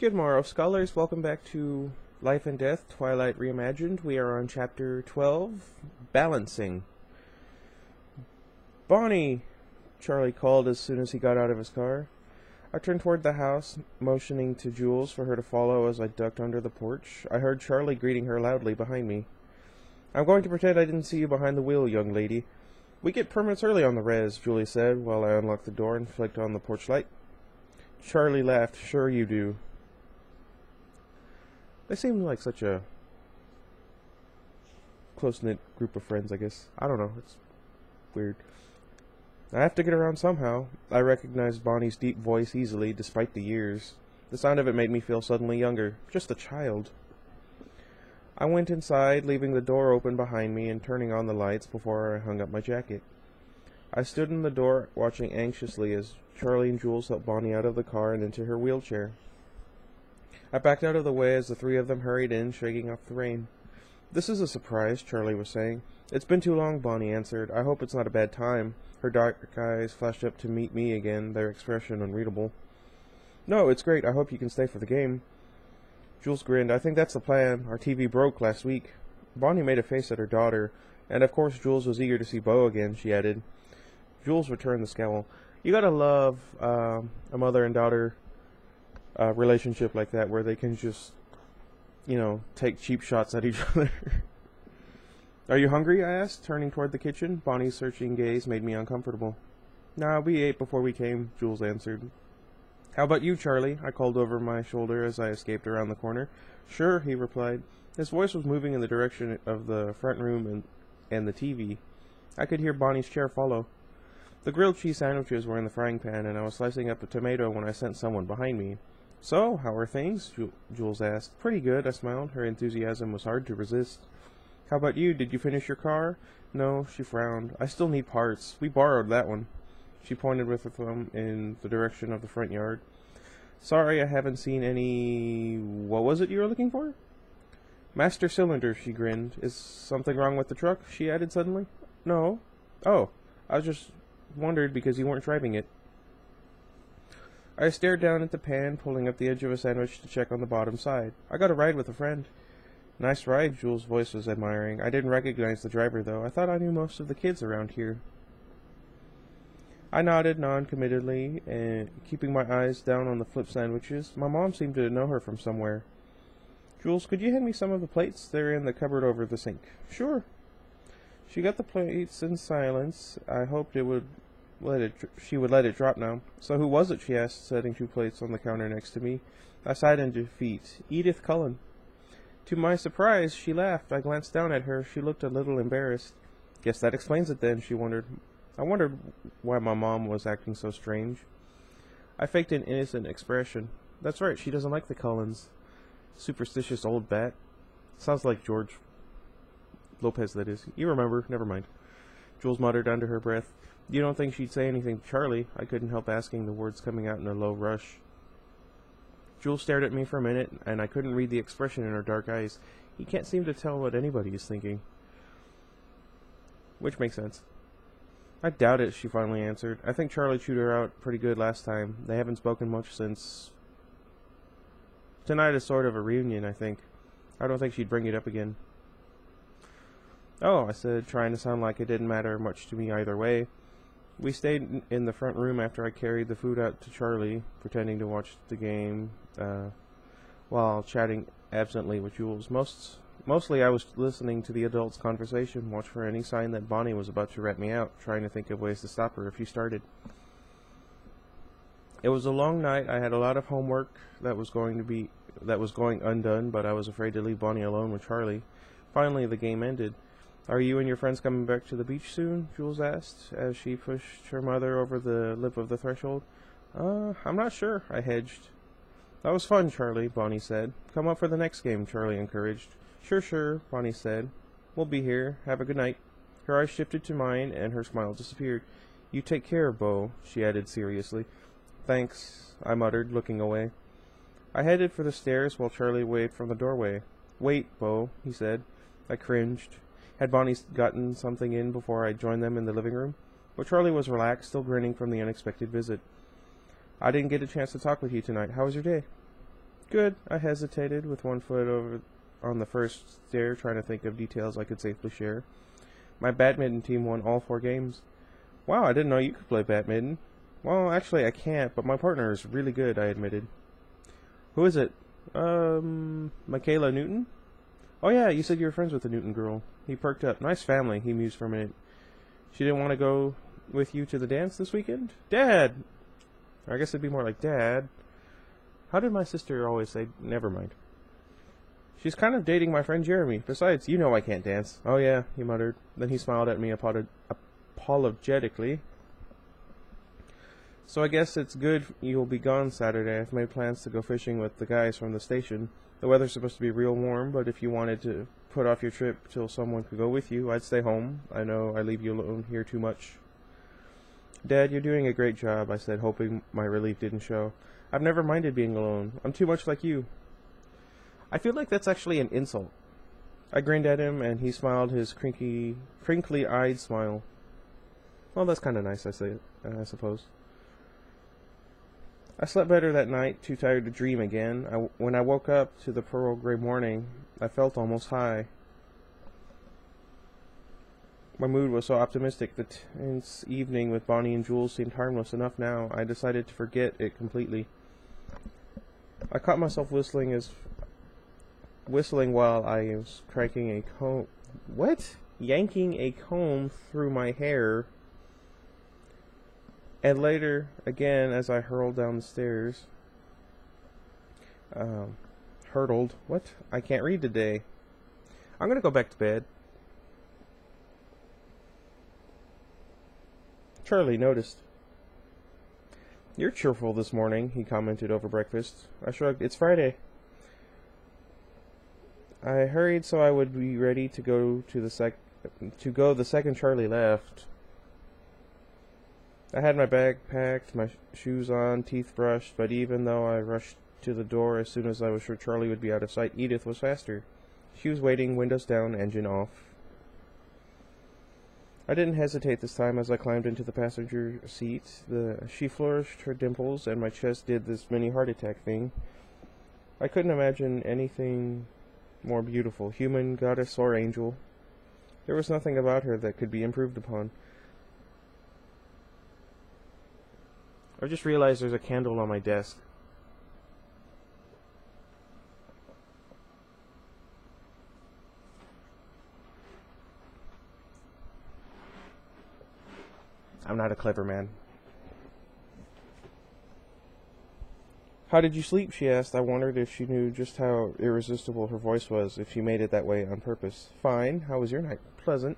Good morrow, scholars. Welcome back to Life and Death, Twilight Reimagined. We are on Chapter 12, Balancing. Bonnie! Charlie called as soon as he got out of his car. I turned toward the house, motioning to Jules for her to follow as I ducked under the porch. I heard Charlie greeting her loudly behind me. "I'm going to pretend I didn't see you behind the wheel, young lady. We get permits early on the res," Julie said, while I unlocked the door and flicked on the porch light. Charlie laughed. "Sure you do." They seem like such a close-knit group of friends, I guess. I don't know. It's weird. I have to get around somehow. I recognized Bonnie's deep voice easily, despite the years. The sound of it made me feel suddenly younger. Just a child. I went inside, leaving the door open behind me and turning on the lights before I hung up my jacket. I stood in the door, watching anxiously as Charlie and Jules helped Bonnie out of the car and into her wheelchair. I backed out of the way as the three of them hurried in, shaking off the rain. "This is a surprise," Charlie was saying. "It's been too long," Bonnie answered. "I hope it's not a bad time." Her dark eyes flashed up to meet me again, their expression unreadable. "No, it's great. I hope you can stay for the game." Jules grinned. "I think that's the plan. Our TV broke last week." Bonnie made a face at her daughter, and of course Jules was eager to see Beau again, she added. Jules returned the scowl. "You gotta love a mother and daughter relationship like that, where they can just, take cheap shots at each other." "Are you hungry?" I asked, turning toward the kitchen. Bonnie's searching gaze made me uncomfortable. "Nah, we ate before we came," Jules answered. "How about you, Charlie?" I called over my shoulder as I escaped around the corner. "Sure," he replied. His voice was moving in the direction of the front room and the TV. I could hear Bonnie's chair follow. The grilled cheese sandwiches were in the frying pan, and I was slicing up a tomato when I sensed someone behind me. "So, how are things?" Jules asked. "Pretty good," I smiled. Her enthusiasm was hard to resist. "How about you? Did you finish your car?" "No," she frowned. "I still need parts. We borrowed that one." She pointed with her thumb in the direction of the front yard. "Sorry, I haven't seen any... What was it you were looking for?" "Master cylinder," she grinned. "Is something wrong with the truck?" she added suddenly. "No." "Oh, I just wondered because you weren't driving it." I stared down at the pan, pulling up the edge of a sandwich to check on the bottom side. "I got a ride with a friend." "Nice ride," Jules' voice was admiring. I didn't recognize the driver, though. I thought I knew most of the kids around here. I nodded non-committedly, and keeping my eyes down on the flip sandwiches. My mom seemed to know her from somewhere. "Jules, could you hand me some of the plates? They're in the cupboard over the sink." "Sure." She got the plates in silence. I hoped she would let it drop now. "So who was it?" she asked, setting two plates on the counter next to me. I sighed in defeat. "Edith Cullen." To my surprise, she laughed. I glanced down at her. She looked a little embarrassed. "Guess that explains it then," she wondered. I wondered why my mom was acting so strange. I faked an innocent expression. "That's right, she doesn't like the Cullens. Superstitious old bat." Sounds like George Lopez, that is. You remember. Never mind. Jules muttered under her breath. "You don't think she'd say anything to Charlie?" I couldn't help asking, the words coming out in a low rush. Jules stared at me for a minute, and I couldn't read the expression in her dark eyes. He can't seem to tell what anybody is thinking. Which makes sense. "I doubt it," she finally answered. "I think Charlie chewed her out pretty good last time. They haven't spoken much since... Tonight is sort of a reunion, I think. I don't think she'd bring it up again." "Oh," I said, trying to sound like it didn't matter much to me either way. We stayed in the front room after I carried the food out to Charlie, pretending to watch the game, while chatting absently with Jules. Mostly I was listening to the adults' conversation, watch for any sign that Bonnie was about to rat me out, trying to think of ways to stop her if she started. It was a long night. I had a lot of homework that was going undone, but I was afraid to leave Bonnie alone with Charlie. Finally, the game ended. "Are you and your friends coming back to the beach soon?" Jules asked, as she pushed her mother over the lip of the threshold. I'm not sure," I hedged. "That was fun, Charlie," Bonnie said. "Come up for the next game," Charlie encouraged. Sure," Bonnie said. "We'll be here. Have a good night." Her eyes shifted to mine, and her smile disappeared. "You take care, Beau," she added seriously. "Thanks," I muttered, looking away. I headed for the stairs while Charlie waved from the doorway. "Wait, Beau," he said. I cringed. Had Bonnie gotten something in before I joined them in the living room? But Charlie was relaxed, still grinning from the unexpected visit. "I didn't get a chance to talk with you tonight. How was your day?" Good. I hesitated, with one foot over on the first stair, trying to think of details I could safely share. My badminton team won all 4 games. Wow, I didn't know you could play badminton. Well, actually I can't, but my partner is really good, I admitted. Who is it? Michaela Newton? Oh yeah, you said you were friends with the Newton girl. He perked up. Nice family, he mused for a minute. She didn't want to go with you to the dance this weekend? Dad! Or I guess it'd be more like Dad. How did my sister always say, never mind. She's kind of dating my friend Jeremy. Besides, you know I can't dance. Oh yeah, he muttered. Then he smiled at me apologetically. So I guess it's good you'll be gone Saturday. I've made plans to go fishing with the guys from the station. The weather's supposed to be real warm, but if you wanted to put off your trip till someone could go with you, I'd stay home. I know I leave you alone here too much. Dad, you're doing a great job, I said, hoping my relief didn't show. I've never minded being alone. I'm too much like you. I feel like that's actually an insult. I grinned at him, and he smiled his crinkly-eyed smile. Well, that's kind of nice, I suppose. I slept better that night, too tired to dream again. When I woke up to the pearl gray morning, I felt almost high. My mood was so optimistic. The tense evening with Bonnie and Jules seemed harmless enough now. I decided to forget it completely. I caught myself whistling while I was cranking a comb. What? Yanking a comb through my hair. And later, again, as I hurled down the stairs. Hurtled. What? I can't read today. I'm gonna go back to bed. Charlie noticed. You're cheerful this morning, he commented over breakfast. I shrugged. It's Friday. I hurried so I would be ready to go the second Charlie left. I had my bag packed, my shoes on, teeth brushed, but even though I rushed to the door as soon as I was sure Charlie would be out of sight, Edith was faster. She was waiting, windows down, engine off. I didn't hesitate this time as I climbed into the passenger seat. She flourished her dimples, and my chest did this mini heart attack thing. I couldn't imagine anything more beautiful, human, goddess, or angel. There was nothing about her that could be improved upon. I just realized there's a candle on my desk. I'm not a clever man. How did you sleep? She asked. I wondered if she knew just how irresistible her voice was, if she made it that way on purpose. Fine. How was your night? Pleasant.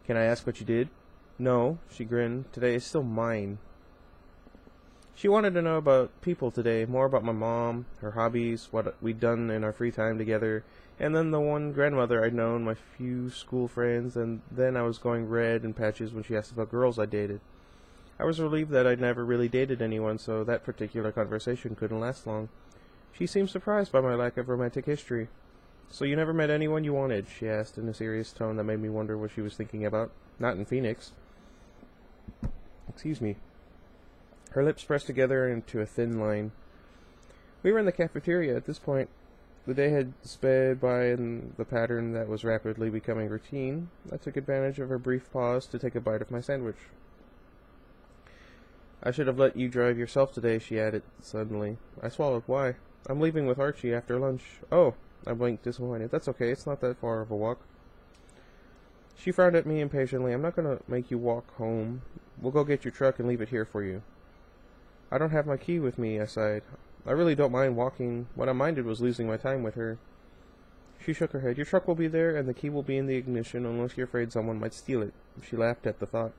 Can I ask what you did? No, she grinned. Today is still mine. She wanted to know about people today, more about my mom, her hobbies, what we'd done in our free time together, and then the one grandmother I'd known, my few school friends, and then I was going red in patches when she asked about girls I dated. I was relieved that I'd never really dated anyone, so that particular conversation couldn't last long. She seemed surprised by my lack of romantic history. So you never met anyone you wanted? She asked in a serious tone that made me wonder what she was thinking about. Not in Phoenix. Excuse me. Her lips pressed together into a thin line. We were in the cafeteria at this point. The day had sped by in the pattern that was rapidly becoming routine. I took advantage of her brief pause to take a bite of my sandwich. I should have let you drive yourself today, she added suddenly. I swallowed. Why? I'm leaving with Archie after lunch. Oh, I blinked, disappointed. That's okay, it's not that far of a walk. She frowned at me impatiently. I'm not going to make you walk home. We'll go get your truck and leave it here for you. I don't have my key with me, I sighed. I really don't mind walking. What I minded was losing my time with her. She shook her head. Your truck will be there, and the key will be in the ignition, unless you're afraid someone might steal it. She laughed at the thought.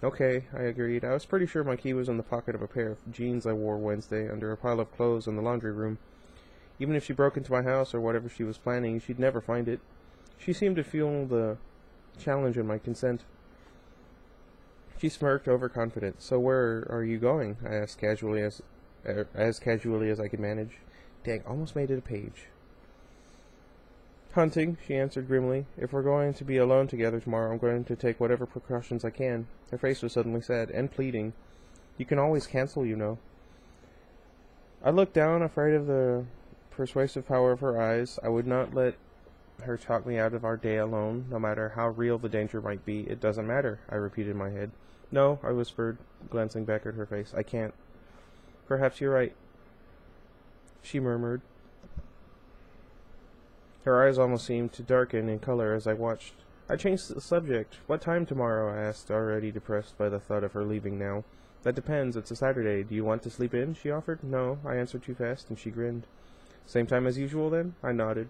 Okay, I agreed. I was pretty sure my key was in the pocket of a pair of jeans I wore Wednesday, under a pile of clothes in the laundry room. Even if she broke into my house, or whatever she was planning, she'd never find it. She seemed to feel the challenge in my consent. She smirked, overconfident. So where are you going? I asked casually as I could manage. Dang, almost made it a page. Hunting, she answered grimly. If we're going to be alone together tomorrow, I'm going to take whatever precautions I can. Her face was suddenly sad and pleading. You can always cancel, you know. I looked down, afraid of the persuasive power of her eyes. I would not let her talk me out of our day alone, no matter how real the danger might be. It doesn't matter, I repeated in my head. No, I whispered, glancing back at her face. I can't. Perhaps you're right, she murmured. Her eyes almost seemed to darken in color as I watched. I changed the subject. What time tomorrow? I asked, already depressed by the thought of her leaving now. That depends. It's a Saturday. Do you want to sleep in? She offered. No, I answered too fast, and she grinned. Same time as usual, then? I nodded.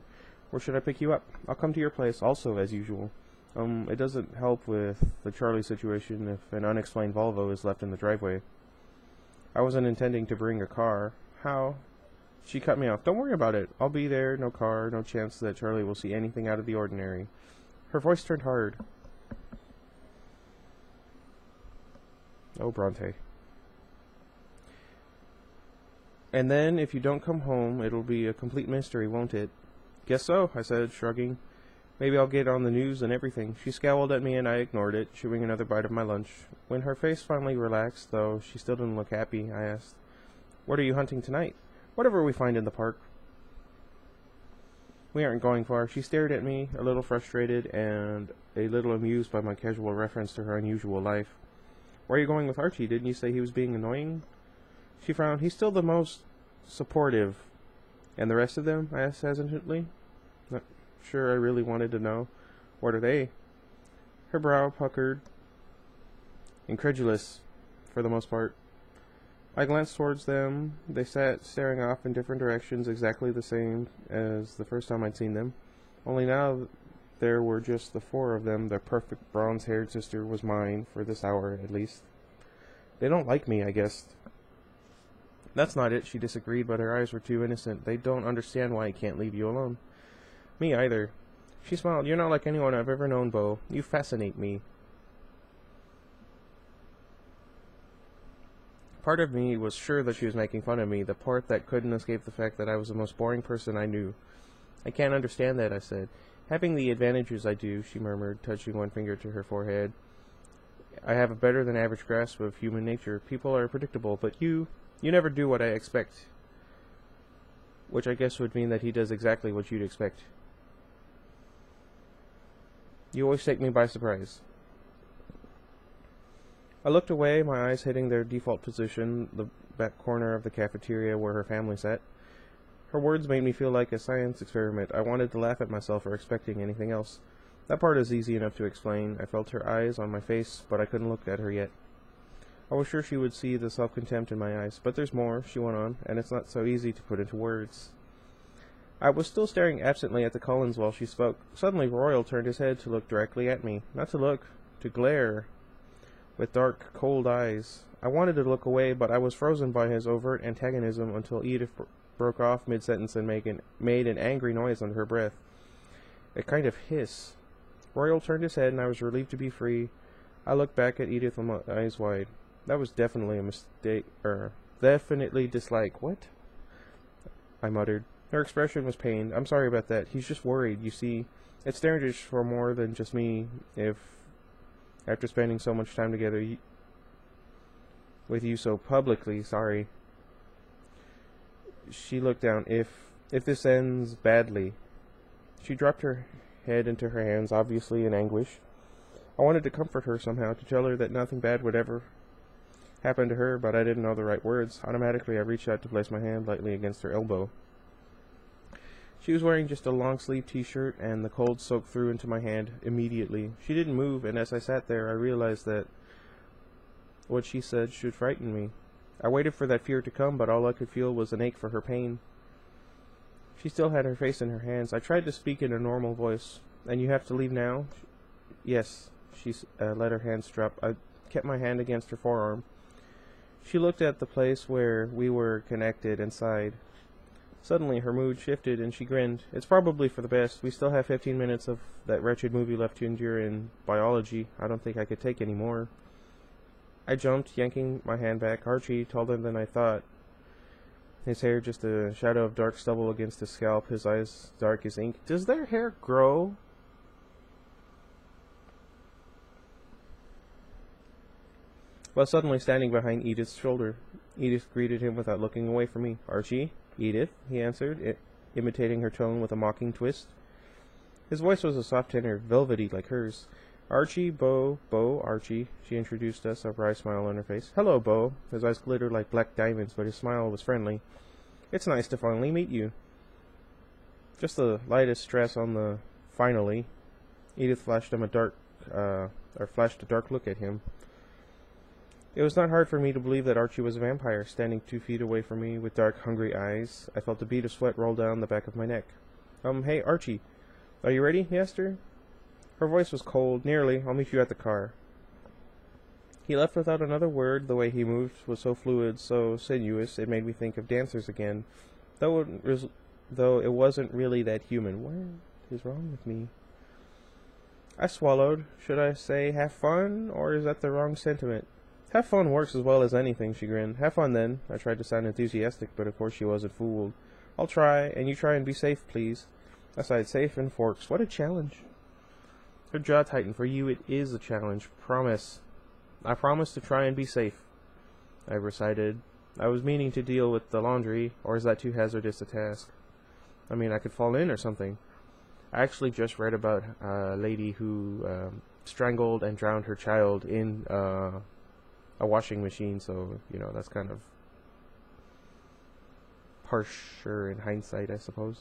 Where should I pick you up? I'll come to your place, also as usual. It doesn't help with the Charlie situation if an unexplained Volvo is left in the driveway. I wasn't intending to bring a car. How? She cut me off. Don't worry about it. I'll be there. No car. No chance that Charlie will see anything out of the ordinary. Her voice turned hard. Oh, Bronte. And then, if you don't come home, it'll be a complete mystery, won't it? Guess so, I said, shrugging. Maybe I'll get on the news and everything. She scowled at me and I ignored it, chewing another bite of my lunch. When her face finally relaxed, though she still didn't look happy, I asked, What are you hunting tonight? Whatever we find in the park. We aren't going far. She stared at me, a little frustrated and a little amused by my casual reference to her unusual life. Why are you going with Archie? Didn't you say he was being annoying? She frowned. He's still the most supportive. And the rest of them? I asked hesitantly. Not sure I really wanted to know. What are they? Her brow puckered. Incredulous, for the most part. I glanced towards them. They sat staring off in different directions, exactly the same as the first time I'd seen them. Only now there were just the four of them. The perfect bronze-haired sister was mine, for this hour at least. They don't like me, I guess. That's not it, she disagreed, but her eyes were too innocent. They don't understand why I can't leave you alone. Me either. She smiled. You're not like anyone I've ever known, Beau. You fascinate me. Part of me was sure that she was making fun of me, the part that couldn't escape the fact that I was the most boring person I knew. I can't understand that, I said. Having the advantages I do, she murmured, touching one finger to her forehead. I have a better than average grasp of human nature. People are predictable, but you never do what I expect. Which I guess would mean that he does exactly what you'd expect. You always take me by surprise. I looked away, my eyes hitting their default position, the back corner of the cafeteria where her family sat. Her words made me feel like a science experiment. I wanted to laugh at myself for expecting anything else. That part is easy enough to explain. I felt her eyes on my face, but I couldn't look at her yet. I was sure she would see the self-contempt in my eyes. But there's more, she went on, and it's not so easy to put into words. I was still staring absently at the Cullens while she spoke. Suddenly Royal turned his head to look directly at me. Not to look, to glare. With dark, cold eyes. I wanted to look away, but I was frozen by his overt antagonism until Edith broke off mid-sentence and made an angry noise under her breath. A kind of hiss. Royal turned his head, and I was relieved to be free. I looked back at Edith with my eyes wide. That was definitely a mistake, definitely dislike. What? I muttered. Her expression was pained. I'm sorry about that. He's just worried, you see. It's dangerous for more than just me if, after spending so much time together with you so publicly, sorry. She looked down. If this ends badly. She dropped her head into her hands, obviously in anguish. I wanted to comfort her somehow, to tell her that nothing bad would ever happen to her, but I didn't know the right words. Automatically, I reached out to place my hand lightly against her elbow. She was wearing just a long-sleeved t-shirt, and the cold soaked through into my hand immediately. She didn't move, and as I sat there, I realized that what she said should frighten me. I waited for that fear to come, but all I could feel was an ache for her pain. She still had her face in her hands. I tried to speak in a normal voice. And you have to leave now? Yes. She let her hands drop. I kept my hand against her forearm. She looked at the place where we were connected and sighed. Suddenly, her mood shifted, and she grinned. It's probably for the best. We still have 15 minutes of that wretched movie left to endure in biology. I don't think I could take any more. I jumped, yanking my hand back. Archie, taller than I thought. His hair just a shadow of dark stubble against his scalp, his eyes dark as ink. Does their hair grow? While suddenly standing behind Edith's shoulder. Edith greeted him without looking away from me. Archie? Edith, he answered. imitating her tone with a mocking twist. His voice was a soft tenor, velvety like hers. Archie, Bo, Archie, she introduced us, a wry smile on her face. Hello, Bo. His eyes glittered like black diamonds, but his smile was friendly. It's nice to finally meet you. Just the lightest stress on the finally. Edith flashed a dark look at him. It was not hard for me to believe that Archie was a vampire, standing 2 feet away from me with dark, hungry eyes. I felt a bead of sweat roll down the back of my neck. Hey, Archie, are you ready? He asked her. Her voice was cold. Nearly. I'll meet you at the car. He left without another word. The way he moved was so fluid, so sinuous, it made me think of dancers again, though it wasn't really that human. What is wrong with me? I swallowed. Should I say have fun, or is that the wrong sentiment? Have fun works as well as anything, she grinned. Have fun then. I tried to sound enthusiastic, but of course she wasn't fooled. I'll try, and you try and be safe, please. I sighed. Safe and forks. What a challenge. Her jaw tightened. For you it is a challenge. Promise. I promise to try and be safe, I recited. I was meaning to deal with the laundry, or is that too hazardous a task? I mean, I could fall in or something. I actually just read about a lady who strangled and drowned her child in a washing machine, so, you know, that's kind of harsher in hindsight, I suppose.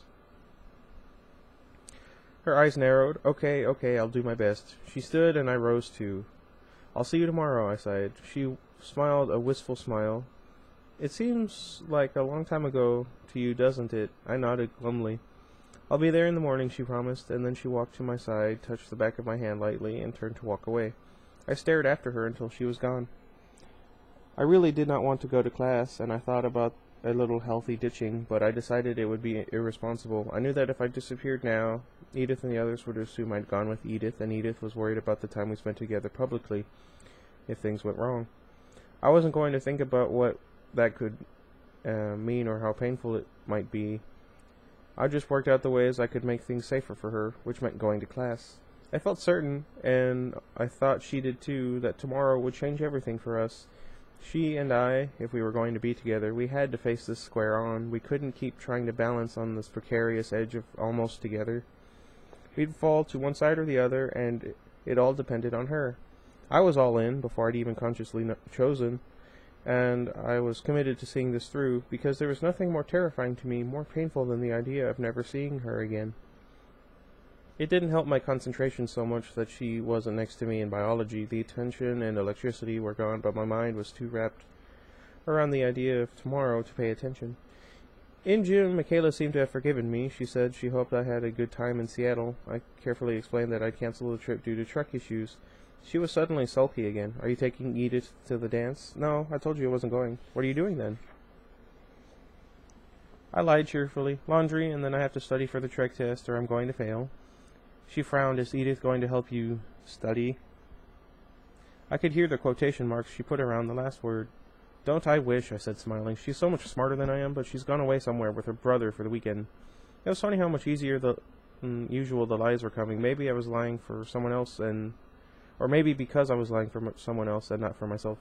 Her eyes narrowed. Okay, I'll do my best. She stood, and I rose too. I'll see you tomorrow, I sighed. She smiled a wistful smile. It seems like a long time ago to you, doesn't it? I nodded glumly. I'll be there in the morning, she promised, and then she walked to my side, touched the back of my hand lightly, and turned to walk away. I stared after her until she was gone. I really did not want to go to class, and I thought about a little healthy ditching, but I decided it would be irresponsible. I knew that if I disappeared now, Edith and the others would assume I'd gone with Edith, and Edith was worried about the time we spent together publicly if things went wrong. I wasn't going to think about what that could mean or how painful it might be. I just worked out the ways I could make things safer for her, which meant going to class. I felt certain, and I thought she did too, that tomorrow would change everything for us. She and I, if we were going to be together, we had to face this square on. We couldn't keep trying to balance on this precarious edge of almost together. We'd fall to one side or the other, and it all depended on her. I was all in before I'd even consciously chosen, and I was committed to seeing this through, because there was nothing more terrifying to me, more painful than the idea of never seeing her again. It didn't help my concentration so much that she wasn't next to me in biology. The attention and electricity were gone, but my mind was too wrapped around the idea of tomorrow to pay attention. In June, Michaela seemed to have forgiven me. She said she hoped I had a good time in Seattle. I carefully explained that I'd canceled the trip due to truck issues. She was suddenly sulky again. Are you taking Edith to the dance? No, I told you I wasn't going. What are you doing then? I lied cheerfully. Laundry, and then I have to study for the trek test, or I'm going to fail. She frowned. Is Edith going to help you study? I could hear the quotation marks she put around the last word. Don't I wish, I said, smiling. She's so much smarter than I am, but she's gone away somewhere with her brother for the weekend. It was funny how much easier than usual the lies were coming. Maybe I was lying for someone else, or maybe because I was lying for someone else and not for myself.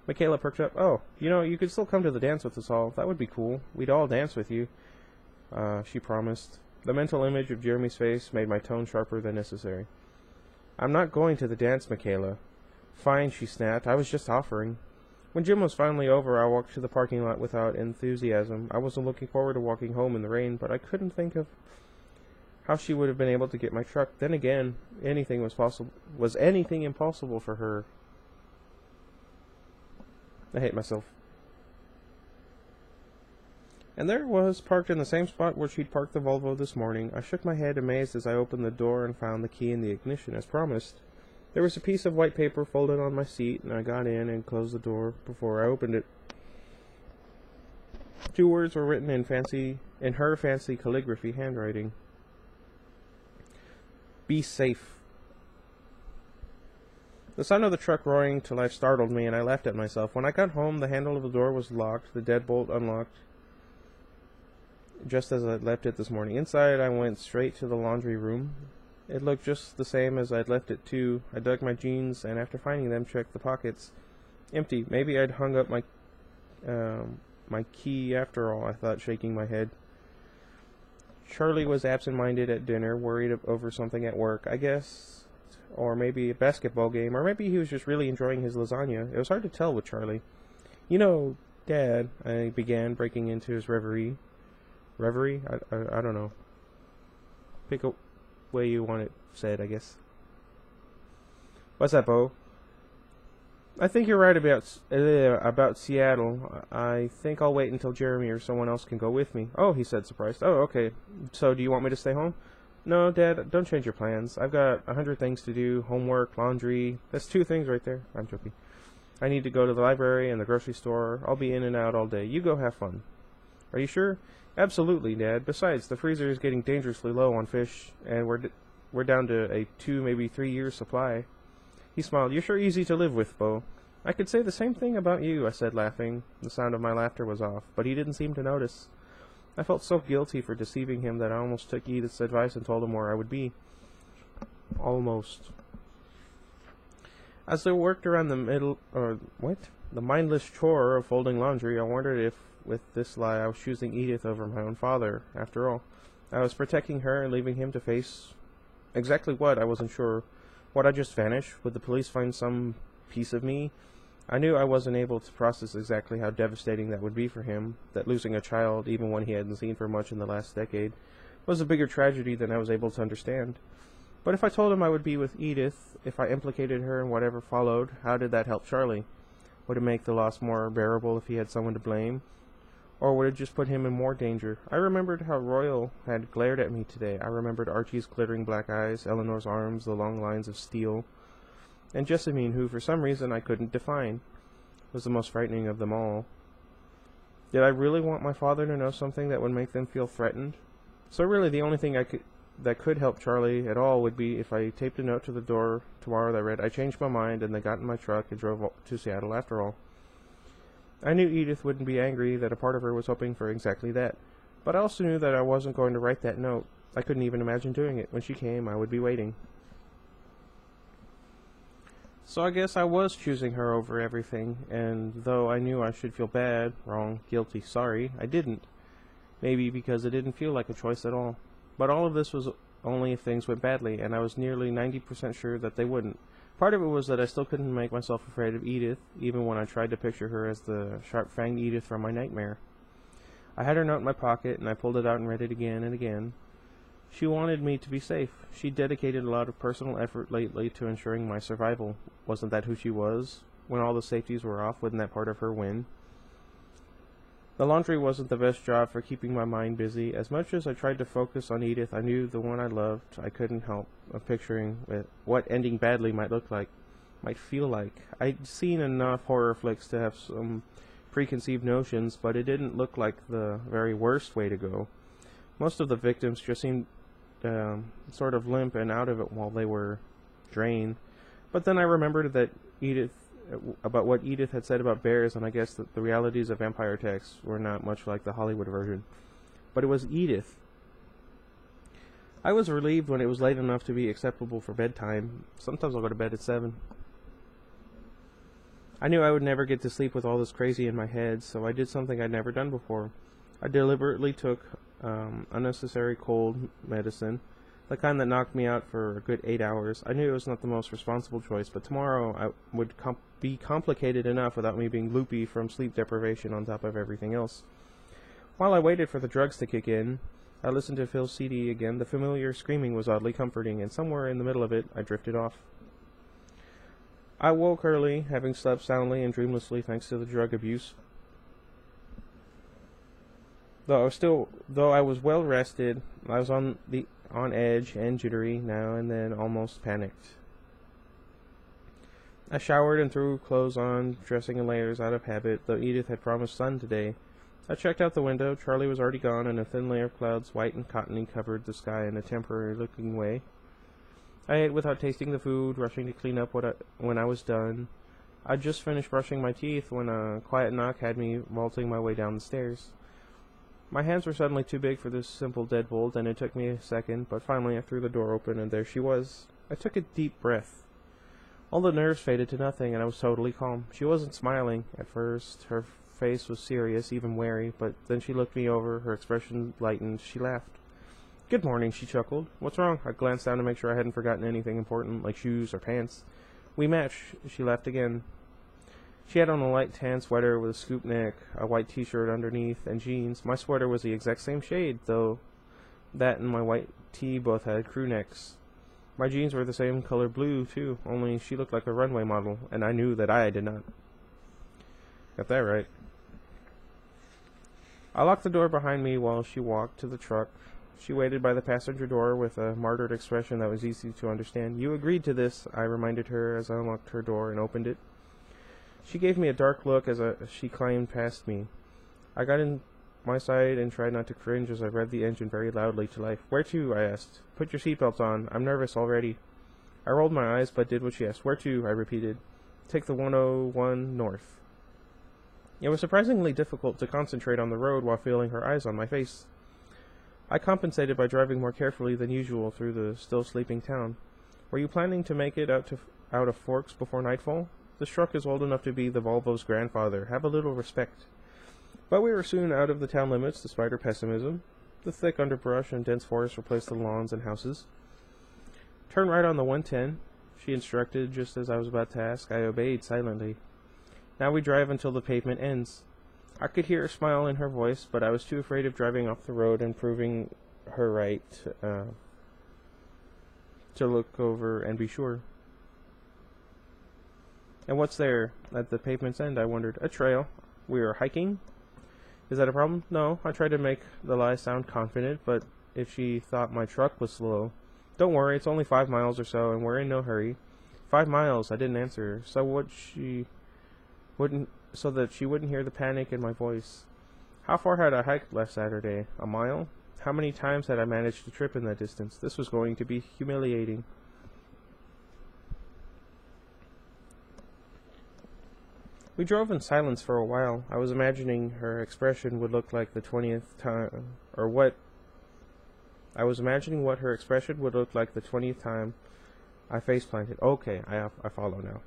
Michaela perked up. Oh, you could still come to the dance with us all. That would be cool. We'd all dance with you, she promised. The mental image of Jeremy's face made my tone sharper than necessary. I'm not going to the dance, Michaela. Fine, she snapped. I was just offering. When gym was finally over, I walked to the parking lot without enthusiasm. I wasn't looking forward to walking home in the rain, but I couldn't think of how she would have been able to get my truck. Then again, anything was possible. Was anything impossible for her? I hate myself. And there it was, parked in the same spot where she'd parked the Volvo this morning. I shook my head, amazed, as I opened the door and found the key in the ignition, as promised. There was a piece of white paper folded on my seat, and I got in and closed the door before I opened it. 2 words were written in her fancy calligraphy handwriting. Be safe. The sound of the truck roaring to life startled me, and I laughed at myself. When I got home, the handle of the door was locked, the deadbolt unlocked, just as I'd left it this morning. Inside, I went straight to the laundry room. It looked just the same as I'd left it, too. I dug my jeans, and after finding them, checked the pockets. Empty. Maybe I'd hung up my key after all, I thought, shaking my head. Charlie was absent-minded at dinner, worried over something at work, I guess, or maybe a basketball game, or maybe he was just really enjoying his lasagna. It was hard to tell with Charlie. You know, Dad, I began, breaking into his reverie. Reverie? I don't know. Pick a way you want it said, I guess. What's that, Bo? I think you're right about Seattle. I think I'll wait until Jeremy or someone else can go with me. Oh, he said, surprised. Oh, okay. So, do you want me to stay home? No, Dad, don't change your plans. I've got 100 things to do. Homework, laundry. That's 2 things right there. I'm joking. I need to go to the library and the grocery store. I'll be in and out all day. You go have fun. Are you sure? Absolutely, Dad. Besides, the freezer is getting dangerously low on fish, and we're down to a 2, maybe 3 year supply. He smiled. You're sure easy to live with, Bo. I could say the same thing about you, I said, laughing. The sound of my laughter was off, but he didn't seem to notice. I felt so guilty for deceiving him that I almost took Edith's advice and told him where I would be. Almost. As I worked around the mindless chore of folding laundry, I wondered if, with this lie, I was choosing Edith over my own father. After all, I was protecting her and leaving him to face exactly what, I wasn't sure. Would I just vanish? Would the police find some piece of me? I knew I wasn't able to process exactly how devastating that would be for him, that losing a child, even one he hadn't seen for much in the last decade, was a bigger tragedy than I was able to understand. But if I told him I would be with Edith, if I implicated her in whatever followed, how did that help Charlie? Would it make the loss more bearable if he had someone to blame? Or would it just put him in more danger? I remembered how Royal had glared at me today. I remembered Archie's glittering black eyes, Eleanor's arms, the long lines of steel, and Jessamine, who, for some reason I couldn't define, was the most frightening of them all. Did I really want my father to know something that would make them feel threatened? So really the only thing that could help Charlie at all would be if I taped a note to the door tomorrow that read, I changed my mind, and they got in my truck and drove to Seattle after all. I knew Edith wouldn't be angry, that a part of her was hoping for exactly that. But I also knew that I wasn't going to write that note. I couldn't even imagine doing it. When she came, I would be waiting. So I guess I was choosing her over everything, and though I knew I should feel bad, wrong, guilty, sorry, I didn't. Maybe because it didn't feel like a choice at all. But all of this was only if things went badly, and I was nearly 90% sure that they wouldn't. Part of it was that I still couldn't make myself afraid of Edith, even when I tried to picture her as the sharp-fanged Edith from my nightmare. I had her note in my pocket, and I pulled it out and read it again and again. She wanted me to be safe. She dedicated a lot of personal effort lately to ensuring my survival. Wasn't that who she was? When all the safeties were off, wouldn't that part of her win? The laundry wasn't the best job for keeping my mind busy. As much as I tried to focus on Edith, I knew the one I loved. I couldn't help picturing what ending badly might look like, might feel like. I'd seen enough horror flicks to have some preconceived notions, but it didn't look like the very worst way to go. Most of the victims just seemed sort of limp and out of it while they were drained. But then I remembered about what Edith had said about bears, and I guess that the realities of vampire attacks were not much like the Hollywood version. But it was Edith. I was relieved when it was late enough to be acceptable for bedtime. Sometimes I'll go to bed at 7. I knew I would never get to sleep with all this crazy in my head, so I did something I'd never done before. I deliberately took unnecessary cold medicine, the kind that knocked me out for a good 8 hours. I knew it was not the most responsible choice, but tomorrow I would be complicated enough without me being loopy from sleep deprivation on top of everything else. While I waited for the drugs to kick in, I listened to Phil's CD again. The familiar screaming was oddly comforting, and somewhere in the middle of it, I drifted off. I woke early, having slept soundly and dreamlessly thanks to the drug abuse. Though I was well rested, I was on edge and jittery now and then, almost panicked. I showered and threw clothes on, dressing in layers out of habit, though Edith had promised sun today. I checked out the window. Charlie was already gone, and a thin layer of clouds, white and cottony, covered the sky in a temporary-looking way. I ate without tasting the food, rushing to clean up when I was done. I'd just finished brushing my teeth when a quiet knock had me vaulting my way down the stairs. My hands were suddenly too big for this simple deadbolt, and it took me a second, but finally I threw the door open, and there she was. I took a deep breath. All the nerves faded to nothing, and I was totally calm. She wasn't smiling at first. Her face was serious, even wary, but then she looked me over, her expression lightened, she laughed. Good morning, she chuckled. What's wrong? I glanced down to make sure I hadn't forgotten anything important, like shoes or pants. We match, she laughed again. She had on a light tan sweater with a scoop neck, a white t-shirt underneath, and jeans. My sweater was the exact same shade, though that and my white tee both had crew necks. My jeans were the same color blue, too, only she looked like a runway model, and I knew that I did not. Got that right. I locked the door behind me while she walked to the truck. She waited by the passenger door with a martyred expression that was easy to understand. You agreed to this, I reminded her as I unlocked her door and opened it. She gave me a dark look as she climbed past me. I got in my side and tried not to cringe as I revved the engine very loudly to life. Where to? I asked. Put your seatbelt on. I'm nervous already. I rolled my eyes but did what she asked. Where to? I repeated. Take the 101 north. It was surprisingly difficult to concentrate on the road while feeling her eyes on my face. I compensated by driving more carefully than usual through the still sleeping town. Were you planning to make it out of Forks before nightfall? This truck is old enough to be the Volvo's grandfather. Have a little respect. But we were soon out of the town limits, despite her pessimism. The thick underbrush and dense forest replaced the lawns and houses. Turn right on the 110, she instructed just as I was about to ask. I obeyed silently. Now we drive until the pavement ends. I could hear a smile in her voice, but I was too afraid of driving off the road and proving her right to look over and be sure. And what's there at the pavement's end? I wondered. A trail. We are hiking? Is that a problem? No. I tried to make the lie sound confident, but if she thought my truck was slow. Don't worry, it's only 5 miles or so, and we're in no hurry. 5 miles, I didn't answer her, so that she wouldn't hear the panic in my voice. How far had I hiked last Saturday? A mile? How many times had I managed to trip in that distance? This was going to be humiliating. We drove in silence for a while. I was imagining her expression would look like the 20th time, I was imagining what her expression would look like the 20th time I face-planted. Okay, I follow now.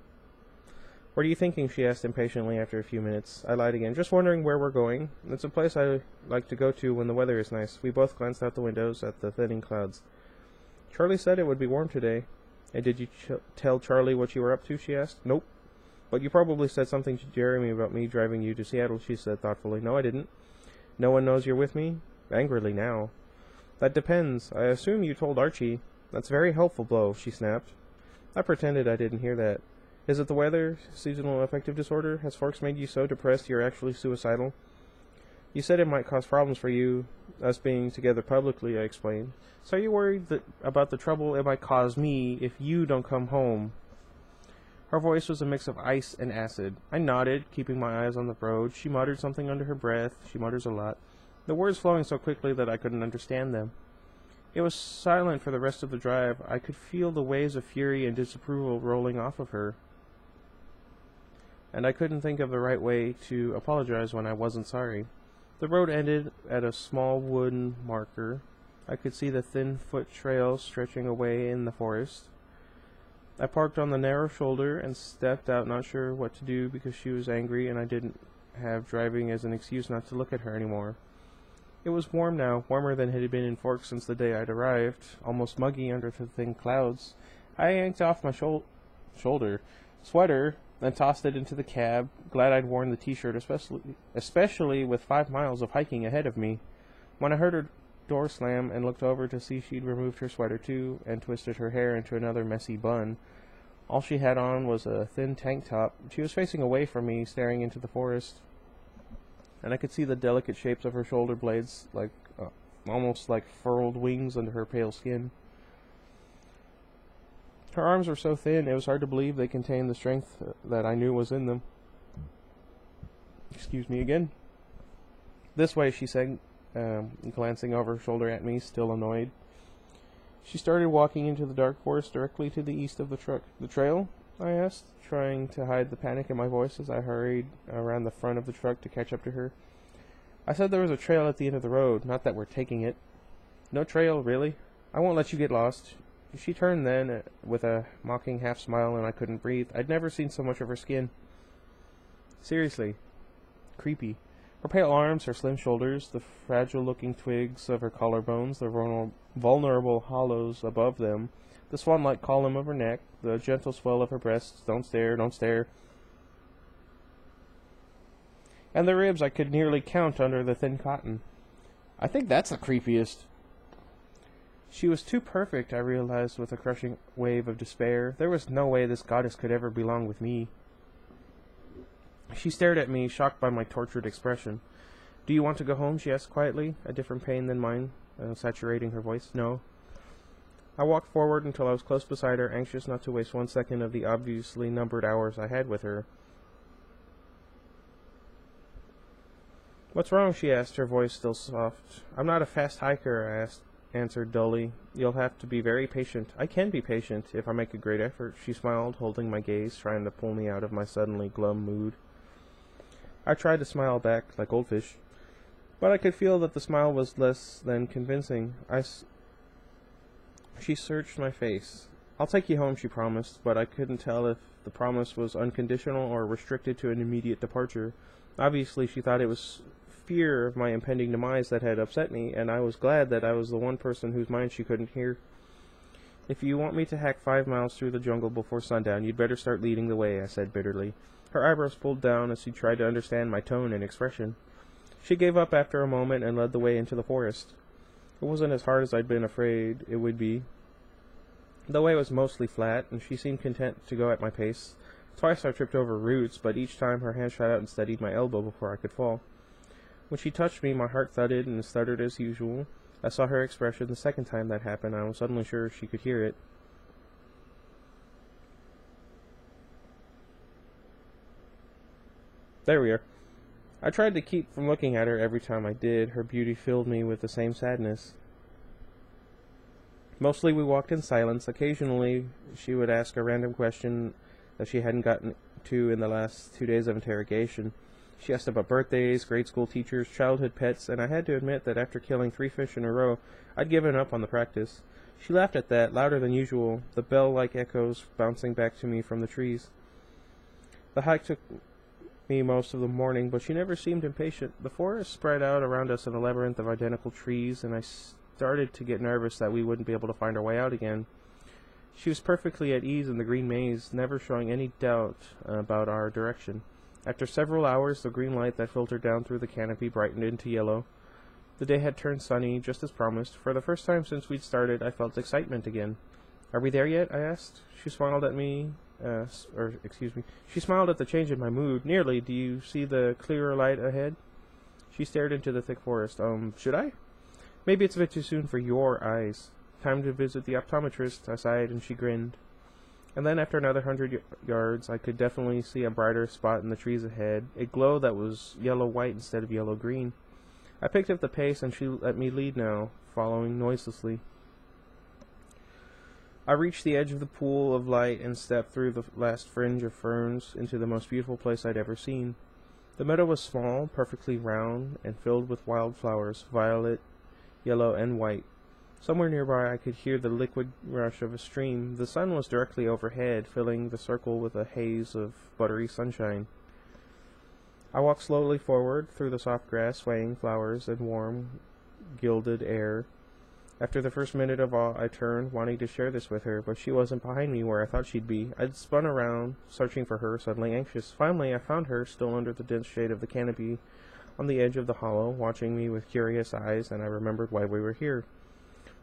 What are you thinking? She asked impatiently after a few minutes. I lied again. Just wondering where we're going. It's a place I like to go to when the weather is nice. We both glanced out the windows at the thinning clouds. Charlie said it would be warm today. And did you tell Charlie what you were up to? She asked. Nope. But you probably said something to Jeremy about me driving you to Seattle, she said thoughtfully. No, I didn't. No one knows you're with me? Angrily now. That depends. I assume you told Archie. That's very helpful, Blow, she snapped. I pretended I didn't hear that. Is it the weather? Seasonal affective disorder? Has Forks made you so depressed you're actually suicidal? You said it might cause problems for you, us being together publicly, I explained. So are you worried about the trouble it might cause me if you don't come home? Her voice was a mix of ice and acid. I nodded, keeping my eyes on the road. She muttered something under her breath. She mutters a lot. The words flowing so quickly that I couldn't understand them. It was silent for the rest of the drive. I could feel the waves of fury and disapproval rolling off of her. And I couldn't think of the right way to apologize when I wasn't sorry. The road ended at a small wooden marker. I could see the thin foot trail stretching away in the forest. I parked on the narrow shoulder and stepped out, not sure what to do because she was angry and I didn't have driving as an excuse not to look at her anymore. It was warm now, warmer than it had been in Forks since the day I'd arrived, almost muggy under the thin clouds. I yanked off my sweater, then tossed it into the cab, glad I'd worn the t-shirt, especially with 5 miles of hiking ahead of me. When I heard her door slam and looked over to see she'd removed her sweater too and twisted her hair into another messy bun, all she had on was a thin tank top. She was facing away from me, staring into the forest, and I could see the delicate shapes of her shoulder blades, almost like furled wings under her pale skin. Her arms were so thin, it was hard to believe they contained the strength that I knew was in them. Excuse me again. This way, she said, glancing over her shoulder at me, still annoyed. She started walking into the dark forest directly to the east of the truck. The trail? I asked, trying to hide the panic in my voice as I hurried around the front of the truck to catch up to her. I said there was a trail at the end of the road, not that we're taking it. No trail, really? I won't let you get lost. She turned then, with a mocking half-smile, and I couldn't breathe. I'd never seen so much of her skin. Seriously. Creepy. Her pale arms, her slim shoulders, the fragile-looking twigs of her collarbones, the vulnerable hollows above them, the swan-like column of her neck, the gentle swell of her breasts. Don't stare, don't stare. And the ribs I could nearly count under the thin cotton. I think that's the creepiest. She was too perfect, I realized with a crushing wave of despair. There was no way this goddess could ever belong with me. She stared at me, shocked by my tortured expression. "Do you want to go home?" she asked quietly, a different pain than mine, saturating her voice. "No." I walked forward until I was close beside her, anxious not to waste 1 second of the obviously numbered hours I had with her. "What's wrong?" she asked, her voice still soft. "I'm not a fast hiker," I answered dully. "You'll have to be very patient." "I can be patient, if I make a great effort," she smiled, holding my gaze, trying to pull me out of my suddenly glum mood. I tried to smile back, like goldfish, but I could feel that the smile was less than convincing. She searched my face. "I'll take you home," she promised, but I couldn't tell if the promise was unconditional or restricted to an immediate departure. Obviously, she thought it was fear of my impending demise that had upset me, and I was glad that I was the one person whose mind she couldn't hear. "If you want me to hack 5 miles through the jungle before sundown, you'd better start leading the way," I said bitterly. Her eyebrows pulled down as she tried to understand my tone and expression. She gave up after a moment and led the way into the forest. It wasn't as hard as I'd been afraid it would be. The way was mostly flat, and she seemed content to go at my pace. Twice I tripped over roots, but each time her hand shot out and steadied my elbow before I could fall. When she touched me, my heart thudded and stuttered as usual. I saw her expression the second time that happened. I was suddenly sure she could hear it. There we are. I tried to keep from looking at her every time I did. Her beauty filled me with the same sadness. Mostly we walked in silence. Occasionally she would ask a random question that she hadn't gotten to in the last 2 days of interrogation. She asked about birthdays, grade school teachers, childhood pets, and I had to admit that after killing 3 fish in a row, I'd given up on the practice. She laughed at that, louder than usual, the bell-like echoes bouncing back to me from the trees. The hike took me most of the morning, but she never seemed impatient. The forest spread out around us in a labyrinth of identical trees, and I started to get nervous that we wouldn't be able to find our way out again. She was perfectly at ease in the green maze, never showing any doubt about our direction. After several hours, the green light that filtered down through the canopy brightened into yellow. The day had turned sunny, just as promised. For the first time since we'd started, I felt excitement again. "Are we there yet?" I asked. She smiled at me, she smiled at the change in my mood. "Nearly. Do you see the clearer light ahead?" She stared into the thick forest. Should I?" "Maybe it's a bit too soon for your eyes." "Time to visit the optometrist," I sighed, and she grinned. And then after another 100 yards, I could definitely see a brighter spot in the trees ahead, a glow that was yellow-white instead of yellow-green. I picked up the pace, and she let me lead now, following noiselessly. I reached the edge of the pool of light and stepped through the last fringe of ferns into the most beautiful place I'd ever seen. The meadow was small, perfectly round, and filled with wild flowers, violet, yellow, and white. Somewhere nearby I could hear the liquid rush of a stream. The sun was directly overhead, filling the circle with a haze of buttery sunshine. I walked slowly forward through the soft grass, swaying flowers and warm, gilded air. After the first minute of awe, I turned, wanting to share this with her, but she wasn't behind me where I thought she'd be. I'd spun around, searching for her, suddenly anxious. Finally, I found her, still under the dense shade of the canopy, on the edge of the hollow, watching me with curious eyes, and I remembered why we were here.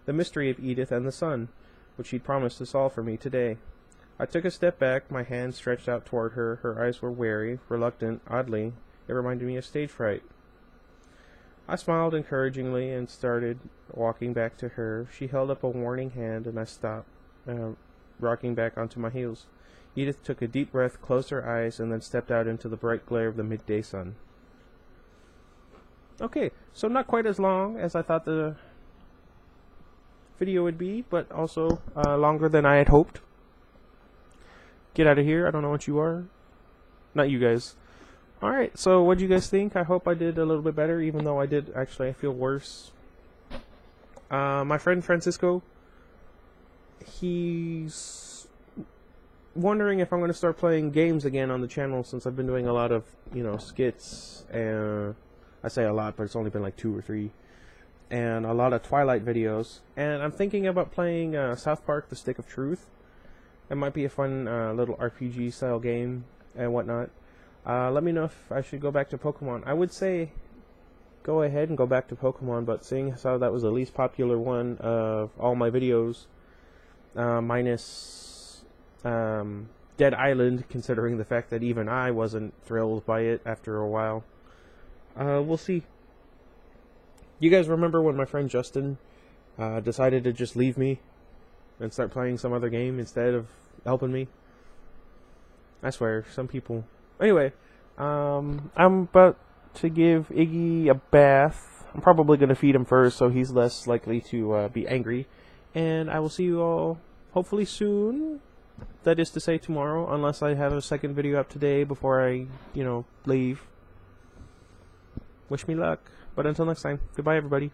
The mystery of Edith and the sun, which she'd promised to solve for me today. I took a step back, my hand stretched out toward her. Her eyes were wary, reluctant, oddly. It reminded me of stage fright. I smiled encouragingly and started walking back to her. She held up a warning hand, and I stopped, rocking back onto my heels. Edith took a deep breath, closed her eyes, and then stepped out into the bright glare of the midday sun. Okay, so not quite as long as I thought the video would be, but also longer than I had hoped. Get out of here. I don't know what you are. Not you guys. Alright, so what do you guys think? I hope I did a little bit better, even though I did actually, I feel worse. My friend Francisco, he's wondering if I'm going to start playing games again on the channel, since I've been doing a lot of, skits and I say a lot, but it's only been like 2 or 3. And a lot of Twilight videos. And I'm thinking about playing South Park: The Stick of Truth. It might be a fun little RPG style game and whatnot. Let me know if I should go back to Pokemon. I would say go ahead and go back to Pokemon, but seeing as how that was the least popular one of all my videos, minus Dead Island, considering the fact that even I wasn't thrilled by it after a while. We'll see. You guys remember when my friend Justin decided to just leave me and start playing some other game instead of helping me? I swear, some people... Anyway, I'm about to give Iggy a bath. I'm probably going to feed him first so he's less likely to be angry. And I will see you all hopefully soon. That is to say tomorrow, unless I have a second video up today before I, leave. Wish me luck. But until next time, goodbye everybody.